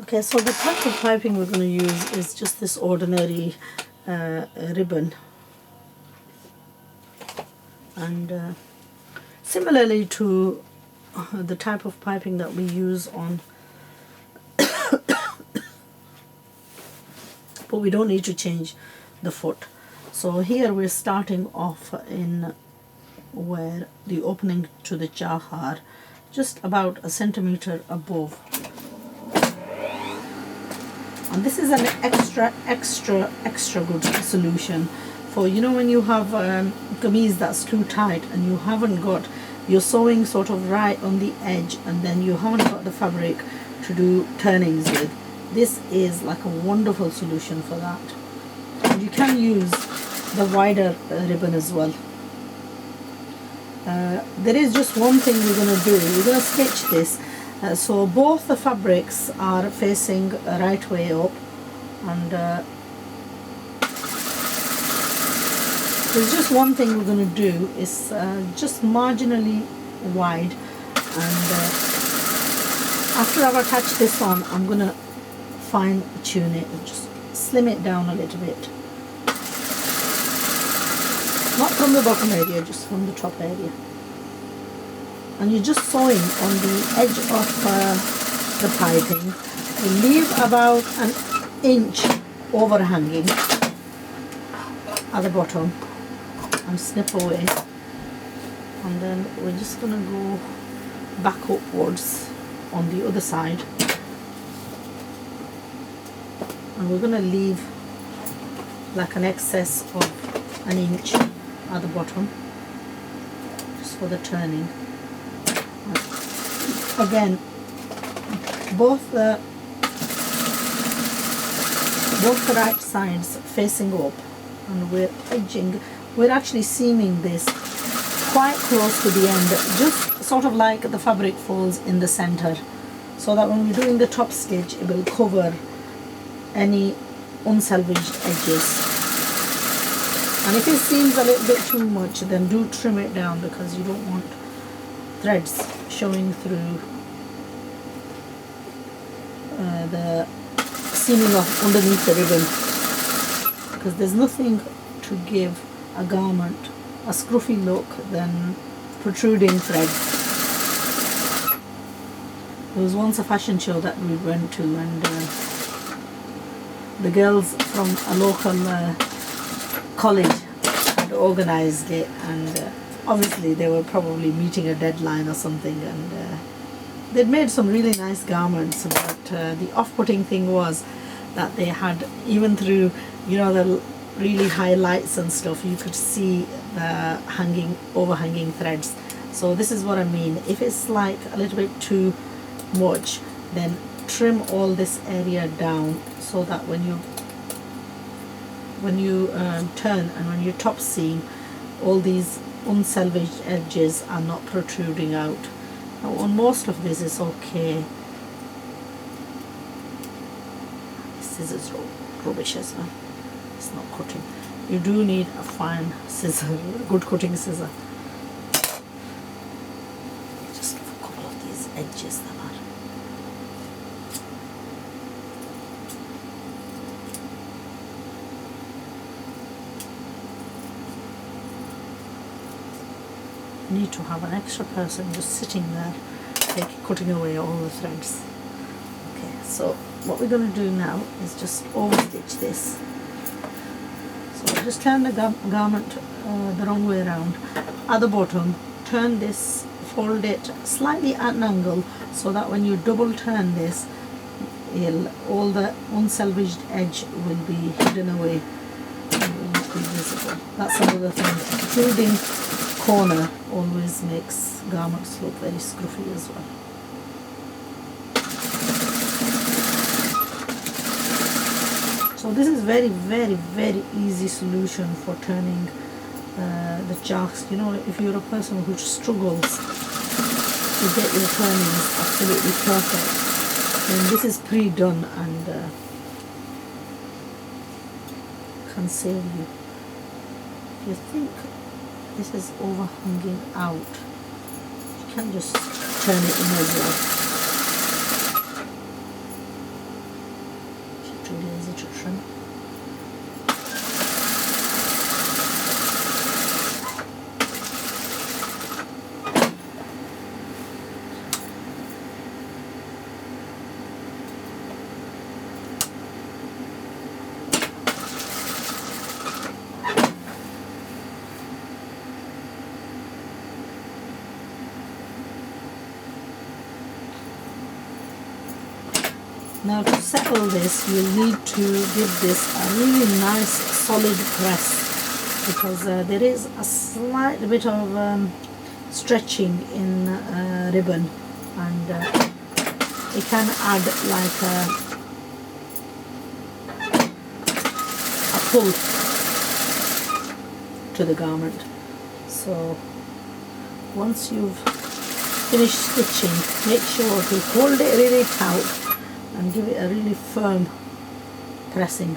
Okay, so the type of piping we're going to use is just this ordinary ribbon, and similarly to the type of piping that we use on but we don't need to change the foot. So here we're starting off in where the opening to the chahar, just about a centimeter above. And this is an extra good solution for, you know, when you have kameez that's too tight and you haven't got, you're sewing sort of right on the edge and then you haven't got the fabric to do turnings with. This is like a wonderful solution for that. And you can use the wider ribbon as well. There is just one thing we're going to do. We're going to sketch this. So both the fabrics are facing right way up, and there's just one thing we're going to do is just marginally wide, and after I've attached this on, I'm going to fine tune it and just slim it down a little bit, not from the bottom area, just from the top area. And you're just sewing on the edge of the piping. You leave about an inch overhanging at the bottom and snip away, and then we're just going to go back upwards on the other side, and we're going to leave like an excess of an inch at the bottom just for the turning. Again, both the right sides facing up, and we're edging, we're actually seaming this quite close to the end, just sort of like the fabric folds in the center, so that when we're doing the top stitch it will cover any unsalvaged edges. And if it seems a little bit too much, then do trim it down, because you don't want threads showing through the seaming of underneath the ribbon, because there's nothing to give a garment a scruffy look than protruding threads. There was once a fashion show that we went to, and the girls from a local college had organised it, and obviously they were probably meeting a deadline or something, and they'd made some really nice garments, but the off-putting thing was that they had, even through, you know, the really high lights and stuff, you could see the overhanging threads. So this is what I mean. If it's like a little bit too much, then trim all this area down, so that when you turn and when you top seam, all these unsalvaged edges are not protruding out. Now on most of this is okay. This is rubbish as well. It's not cutting. You do need a fine scissor, a good cutting scissor. Just give a couple of these edges that are. You need to have an extra person just sitting there, cutting away all the threads. Okay, so what we're going to do now is just overstitch this. So just turn the garment the wrong way around. At the bottom, turn this, fold it slightly at an angle, so that when you double turn this, all the unsalvaged edge will be hidden away and will not be visible. That's another thing. Protruding corner always makes garments look very scruffy as well. So this is very easy solution for turning the jacks. You know, if you're a person who struggles to get your turnings absolutely perfect, then this is pre-done and can save you. If you think this is overhanging out, you can just turn it in as well. too lazy to trim. Now to settle this, you'll need to give this a really nice solid press, because there is a slight bit of stretching in ribbon, and it can add like a pull to the garment. So once you've finished stitching, make sure to hold it really tight and give it a really firm pressing.